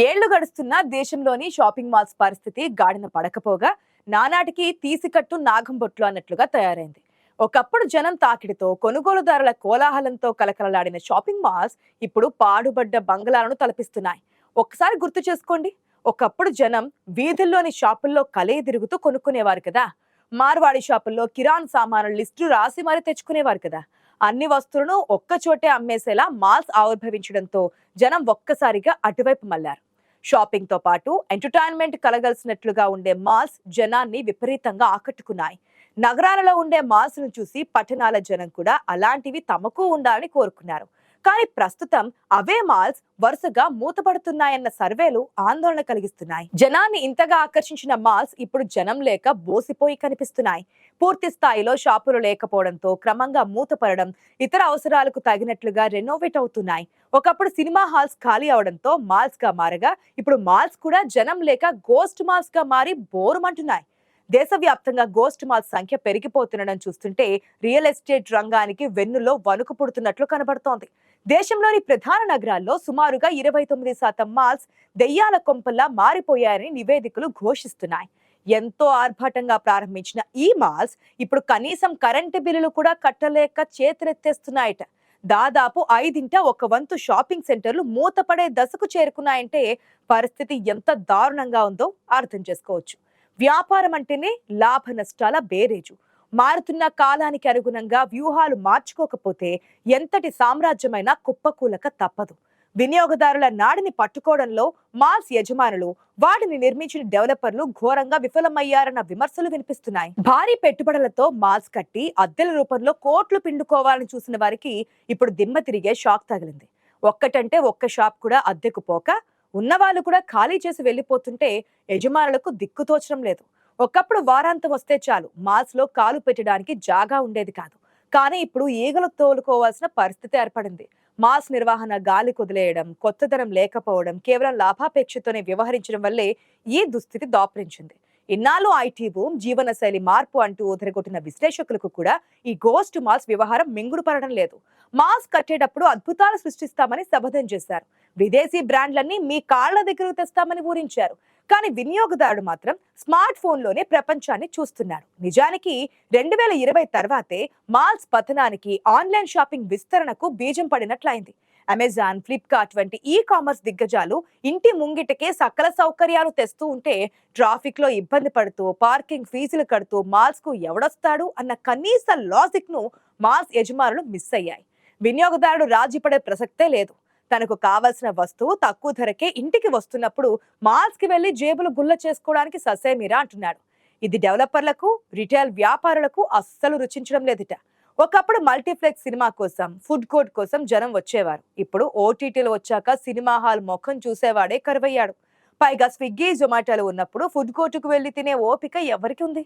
ఏళ్లు గడుస్తున్నా దేశంలోని షాపింగ్ మాల్స్ పరిస్థితి గాడిన పడకపోగా నానాటికి తీసికట్టు నాగం బొట్లు అన్నట్లుగా తయారైంది. ఒకప్పుడు జనం తాకిడితో కొనుగోలుదారుల కోలాహలంతో కలకలలాడిన షాపింగ్ మాల్స్ ఇప్పుడు పాడుబడ్డ బంగళాలను తలపిస్తున్నాయి. ఒక్కసారి గుర్తు చేసుకోండి, ఒకప్పుడు జనం వీధుల్లోని షాపుల్లో కలే తిరుగుతూ కొనుక్కునేవారు కదా. మార్వాడి షాపుల్లో కిరాణ్ సామాను లిస్టు రాసి మరీ తెచ్చుకునేవారు కదా. అన్ని వస్తువులను ఒక్కచోటే అమ్మేసేలా మాల్స్ ఆవిర్భవించడంతో జనం ఒక్కసారిగా అటువైపు మళ్లారు. షాపింగ్ తో పాటు ఎంటర్టైన్మెంట్ కలగలిసినట్లుగా ఉండే మాల్స్ జనాన్ని విపరీతంగా ఆకట్టుకున్నాయి. నగరాలలో ఉండే మాల్స్ ను చూసి పట్టణాల జనం కూడా అలాంటివి తమకు ఉండాలని కోరుకున్నారు. కానీ ప్రస్తుతం అవే మాల్స్ వరుసగా మూతపడుతున్నాయన్న సర్వేలు ఆందోళన కలిగిస్తున్నాయి. జనాన్ని ఇంతగా ఆకర్షించిన మాల్స్ ఇప్పుడు జనం లేక బోసిపోయి కనిపిస్తున్నాయి. పూర్తి స్థాయిలో షాపులు లేకపోవడంతో క్రమంగా మూతపడడం, ఇతర అవసరాలకు తగినట్లుగా రెనోవేట్ అవుతున్నాయి. ఒకప్పుడు సినిమా హాల్స్ ఖాళీ అవడంతో మాల్స్ గా మారగా ఇప్పుడు మాల్స్ కూడా జనం లేక గోస్ట్ మాల్స్ గా మారి బోరుమంటున్నాయి. దేశవ్యాప్తంగా గోస్ట్ మాల్స్ సంఖ్య పెరిగిపోతుండడం చూస్తుంటే రియల్ ఎస్టేట్ రంగానికి వెన్నులో వణుకు పుడుతున్నట్లు కనబడుతోంది. దేశంలోని ప్రధాన నగరాల్లో సుమారుగా 29% మాల్స్ దెయ్యాల కొంపల్లా మారిపోయాయని నివేదికలు ఘోషిస్తున్నాయి. ఎంతో ఆర్భాటంగా ప్రారంభించిన ఈ మాల్స్ ఇప్పుడు కనీసం కరెంటు బిల్లులు కూడా కట్టలేక చేతులెత్తేస్తున్నాయట. దాదాపు 1/5 షాపింగ్ సెంటర్లు మూతపడే దశకు చేరుకున్నాయంటే పరిస్థితి ఎంత దారుణంగా ఉందో అర్థం చేసుకోవచ్చు. వ్యాపారం అంటేనే లాభ నష్టాల బేరేజు. మారుతున్న కాలానికి అనుగుణంగా వ్యూహాలు మార్చుకోకపోతే ఎంతటి సామ్రాజ్యమైనా కుప్పకూలక తప్పదు. వినియోగదారుల నాడిని పట్టుకోవడంలో మాల్స్ యజమానులు, వాటిని నిర్మించిన డెవలపర్లు ఘోరంగా విఫలమయ్యారన్న విమర్శలు వినిపిస్తున్నాయి. భారీ పెట్టుబడులతో మాల్స్ కట్టి అద్దెల రూపంలో కోట్లు పిండుకోవాలని చూసిన వారికి ఇప్పుడు దిమ్మ తిరిగే షాక్ తగిలింది. ఒక్కటంటే ఒక్క షాప్ కూడా అద్దెకు పోక ఉన్నవాళ్ళు కూడా ఖాళీ చేసి వెళ్లిపోతుంటే యజమానులకు దిక్కుతోచడం లేదు. ఒకప్పుడు వారాంతం వస్తే చాలు మాల్స్ లో కాలు పెట్టడానికి జాగా ఉండేది కాదు. కానీ ఇప్పుడు ఈగలు తోలుకోవాల్సిన పరిస్థితి ఏర్పడింది. మాల్స్ నిర్వహణ గాలి కుదిలేయడం, కొత్తదనం లేకపోవడం, కేవలం లాభాపేక్షతోనే వ్యవహరించడం వల్లే ఈ దుస్థితి దాపురించింది. ఇన్నాళ్ళు ఐటీ బూమ్, జీవనశైలి మార్పు అంటూ ఉదరగొట్టిన విశ్లేషకులకు కూడా ఈ గోస్ట్ మాల్స్ వ్యవహారం మింగుడు పడడం లేదు. మాల్స్ కట్టేటప్పుడు అద్భుతాలు సృష్టిస్తామని శపథం చేశారు. విదేశీ బ్రాండ్లన్నీ మీ కాళ్ల దగ్గరకు తెస్తామని ఊరించారు. కానీ వినియోగదారుడు మాత్రం స్మార్ట్ ఫోన్ లోనే ప్రపంచాన్ని చూస్తున్నాడు. నిజానికి 2020 తర్వాతే మాల్స్ పతనానికి, ఆన్లైన్ షాపింగ్ విస్తరణకు బీజం పడినట్లయింది. అమెజాన్, ఫ్లిప్కార్ట్ వంటి ఈ కామర్స్ దిగ్గజాలు ఇంటి ముంగిటకే సకల సౌకర్యాలు తెస్తూ ఉంటే ట్రాఫిక్ లో ఇబ్బంది పడుతూ, పార్కింగ్ ఫీజులు కడుతూ మాల్స్ కు ఎవడొస్తాడు అన్న కనీస లాజిక్ ను మాల్స్ యజమానులు మిస్ అయ్యాయి. వినియోగదారుడు రాజీ పడే ప్రసక్తే లేదు. తనకు కావాల్సిన వస్తువు తక్కువ ధరకే ఇంటికి వస్తున్నప్పుడు మాల్స్ కి వెళ్లి జేబులు గుల్ల చేసుకోవడానికి ససేమిరా అంటున్నాడు. ఇది డెవలపర్లకు, రిటైల్ వ్యాపారులకు అస్సలు రుచించడం లేదుట. ఒకప్పుడు మల్టీప్లెక్స్ సినిమా కోసం, ఫుడ్ కోర్ట్ కోసం జనం వచ్చేవారు. ఇప్పుడు ఓటీటీలు వచ్చాక సినిమా హాల్ ముఖం చూసేవాడే కరువయ్యాడు. పైగా స్విగ్గీ, జొమాటోలు ఉన్నప్పుడు ఫుడ్ కోర్టుకు వెళ్లి తినే ఓపిక ఎవరికి ఉంది?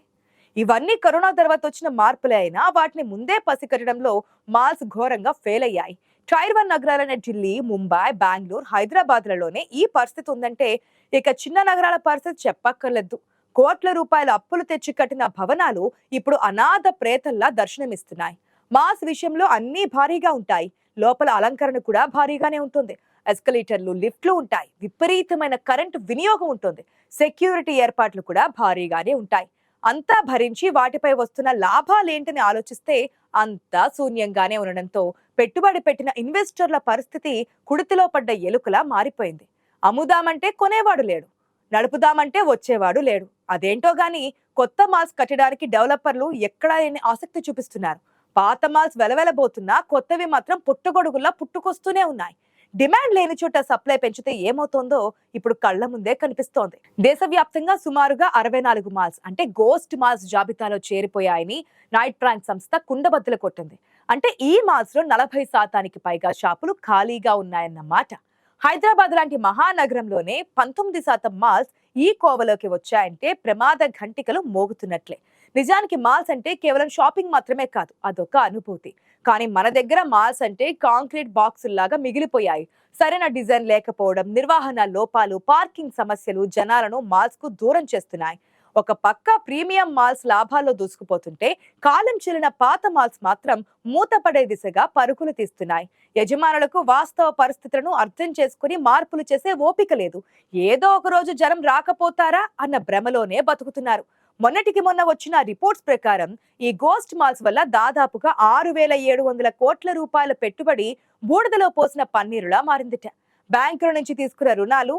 ఇవన్నీ కరోనా తర్వాత వచ్చిన మార్పులే అయినా వాటిని ముందే పసిగట్టడంలో మాల్స్ ఘోరంగా ఫెయిల్ అయ్యాయి. టైర్ 1 నగరాలైన ఢిల్లీ, ముంబై, బెంగళూరు, హైదరాబాద్ లలోనే ఈ పరిస్థితి ఉందంటే ఇక చిన్న నగరాల పరిస్థితి చెప్పక్కర్లేదు. కోట్ల రూపాయల అప్పులు తెచ్చి కట్టిన భవనాలు ఇప్పుడు అనాథ ప్రేతల్లా దర్శనమిస్తున్నాయి. మాల్స్ విషయంలో అన్ని భారీగా ఉంటాయి. లోపల అలంకరణ కూడా భారీగానే ఉంటుంది. ఎస్కలేటర్లు, లిఫ్ట్లు ఉంటాయి. విపరీతమైన కరెంటు వినియోగం ఉంటుంది. సెక్యూరిటీ ఏర్పాట్లు కూడా భారీగానే ఉంటాయి. అంతా భరించి వాటిపై వస్తున్న లాభాలేంటని ఆలోచిస్తే అంతా శూన్యంగానే ఉండడంతో పెట్టుబడి పెట్టిన ఇన్వెస్టర్ల పరిస్థితి కుడితిలో పడ్డ ఎలుకలా మారిపోయింది. అమ్ముదామంటే కొనేవాడు లేడు, నడుపుదామంటే వచ్చేవాడు లేడు. అదేంటో గాని కొత్త మాల్స్ కట్టడానికి డెవలపర్లు ఎక్కడా లేని ఆసక్తి చూపిస్తున్నారు. పాత మాల్స్ వెలవెలబోతున్నా కొత్తవి మాత్రం పుట్టగొడుగుల్లా పుట్టుకొస్తూనే ఉన్నాయి. డిమాండ్ లేని చోట సప్లై పెంచితే ఏమవుతోందో ఇప్పుడు కళ్ల ముందే కనిపిస్తోంది. దేశవ్యాప్తంగా సుమారుగా 64 మాల్స్ అంటే గోస్ట్ మాల్స్ జాబితాలో చేరిపోయాయని నైట్ ప్రైమ్ సంస్థ కుండబద్దలు కొట్టింది. అంటే ఈ మాల్స్ లో 40% పైగా షాపులు ఖాళీగా ఉన్నాయన్నమాట. హైదరాబాద్ లాంటి మహానగరంలోనే 19% మాల్స్ ఈ కోవలోకి వచ్చాయంటే ప్రమాద ఘంటికలు మోగుతున్నట్లే. నిజానికి మాల్స్ అంటే కేవలం షాపింగ్ మాత్రమే కాదు, అదొక అనుభూతి. కానీ మన దగ్గర మాల్స్ అంటే కాంక్రీట్ బాక్సుల్లాగా మిగిలిపోయాయి. సరైన డిజైన్ లేకపోవడం, నిర్వహణ లోపాలు, పార్కింగ్ సమస్యలు జనాలను మాల్స్ కు దూరం చేస్తున్నాయి. ఒక పక్క ప్రీమియం మాల్స్ లాభాల్లో దూసుకుపోతుంటే కాలం చెల్లిన పాత మాల్స్ మాత్రం మూతపడే దిశగా పరుగులు తీస్తున్నాయి. యజమానులకు వాస్తవ పరిస్థితులను అర్థం చేసుకుని మార్పులు చేసే ఓపిక లేదు. ఏదో ఒక రోజు జనం రాకపోతారా అన్న భ్రమలోనే బతుకుతున్నారు. మొన్నటికి మొన్న వచ్చిన రిపోర్ట్స్ ప్రకారం ఈ గోస్ట్ మాల్స్ వల్ల దాదాపుగా 6,700 కోట్ల రూపాయల పెట్టుబడి బూడిదలో పోసిన పన్నీరులా మారిందిట. బ్యాంకుల నుంచి తీసుకున్న రుణాలు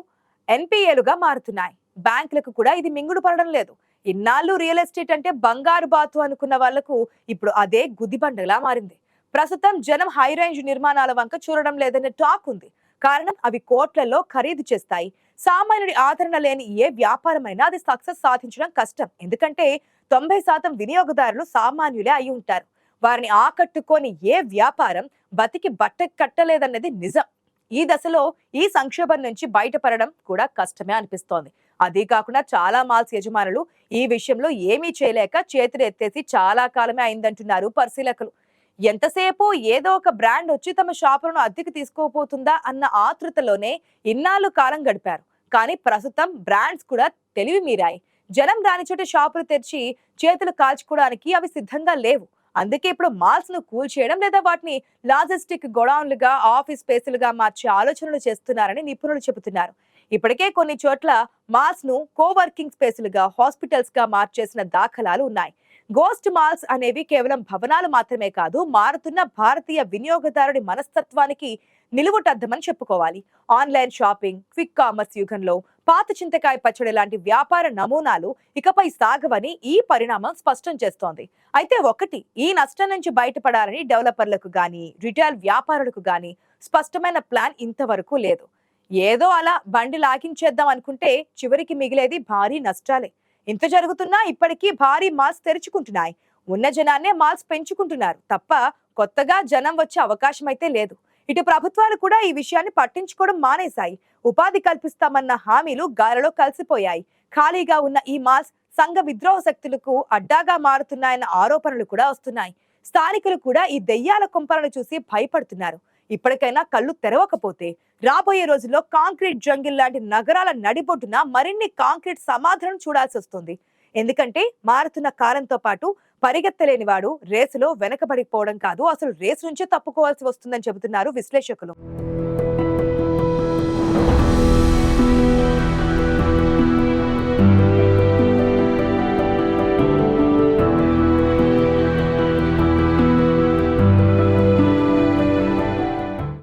ఎన్పిఏలుగా మారుతున్నాయి. బ్యాంకులకు కూడా ఇది మింగుడు పడడం లేదు. ఇన్నాళ్ళు రియల్ ఎస్టేట్ అంటే బంగారు బాతు అనుకున్న వాళ్లకు ఇప్పుడు అదే గుదిబండలా మారింది. ప్రస్తుతం జనం హై రేంజ్ నిర్మాణాల వంక చూడడం లేదనే టాక్ ఉంది. కారణం అవి కోట్లలో ఖరీదు చేస్తాయి. సామాన్యుడి ఆదరణ లేని ఏ వ్యాపారమైనా అది సక్సెస్ సాధించడం కష్టం. ఎందుకంటే 90% వినియోగదారులు సామాన్యులే అయి ఉంటారు. వారిని ఆకట్టుకొని ఏ వ్యాపారం బతికి బట్ట కట్టలేదన్నది నిజం. ఈ దశలో ఈ సంక్షోభం నుంచి బయటపడడం కూడా కష్టమే అనిపిస్తోంది. అదే కాకుండా చాలా మాల్స్ యజమానులు ఈ విషయంలో ఏమీ చేయలేక చేతులు ఎత్తేసి చాలా కాలమే అయిందంటున్నారు పరిశీలకులు. ఎంతసేపు ఏదో ఒక బ్రాండ్ వచ్చి తమ షాపులను అద్దెకు తీసుకోపోతుందా అన్న ఆతృతలోనే ఇన్నాళ్ళు కాలం గడిపారు. కానీ ప్రస్తుతం బ్రాండ్స్ కూడా తెలివి మీరాయి. జనం రాని చోట షాపులు తెరిచి చేతులు కాల్చుకోవడానికి అవి సిద్ధంగా లేవు. అందుకే ఇప్పుడు మాల్స్ ను కూల్చేయడం లేదా వాటిని లాజిస్టిక్ గోడౌన్లుగా ఆఫీస్ స్పేసులుగా మార్చే ఆలోచనలు చేస్తున్నారని నిపుణులు చెబుతున్నారు. ఇప్పటికే కొన్ని చోట్ల మాల్స్ ను కోవర్కింగ్ స్పేసులుగా, హాస్పిటల్స్ గా మార్చేసిన దాఖలాలు ఉన్నాయి. గోస్ట్ మాల్స్ అనేవి కేవలం భవనాలు మాత్రమే కాదు, మారుతున్న భారతీయ వినియోగదారుడి మనస్తత్వానికి నిలువుటద్దమని చెప్పుకోవాలి. ఆన్లైన్ షాపింగ్, క్విక్ కామర్స్ యుగంలో పాత చింతకాయ పచ్చడి లాంటి వ్యాపార నమూనాలు ఇకపై సాగవని ఈ పరిణామం స్పష్టం చేస్తోంది. అయితే ఈ నష్టం నుంచి బయటపడాలని డెవలపర్లకు గాని, రిటైల్ వ్యాపారులకు గాని స్పష్టమైన ప్లాన్ ఇంతవరకు లేదు. ఏదో అలా బండి లాగించేద్దాం అనుకుంటే చివరికి మిగిలేది భారీ నష్టాలే. ఇంత జరుగుతున్నా ఇప్పటికీ భారీ మాల్స్ తెరుచుకుంటున్నాయి. ఉన్న జనాన్నే మాల్స్ పెంచుకుంటున్నారు తప్ప కొత్తగా జనం వచ్చే అవకాశం అయితే లేదు. ఇటు ప్రభుత్వాలు కూడా ఈ విషయాన్ని పట్టించుకోవడం మానేశాయి. ఉపాధి కల్పిస్తామన్న హామీలు గాలిలో కలిసిపోయాయి. ఖాళీగా ఉన్న ఈ మాల్స్ సంఘ విద్రోహ శక్తులకు అడ్డాగా మారుతున్నాయన్న ఆరోపణలు కూడా వస్తున్నాయి. స్థానికులు కూడా ఈ దెయ్యాల కొంపలను చూసి భయపడుతున్నారు. ఇప్పటికైనా కళ్ళు తెరవకపోతే రాబోయే రోజుల్లో కాంక్రీట్ జంగిల్ లాంటి నగరాల నడిబొడ్డున మరిన్ని కాంక్రీట్ సమాధులను చూడాల్సి వస్తుంది. ఎందుకంటే మారుతున్న కాలంతో పాటు పరిగెత్తలేని వాడు రేసులో వెనకబడిపోవడం కాదు, అసలు రేసు నుంచే తప్పుకోవాల్సి వస్తుందని చెబుతున్నారు విశ్లేషకులు.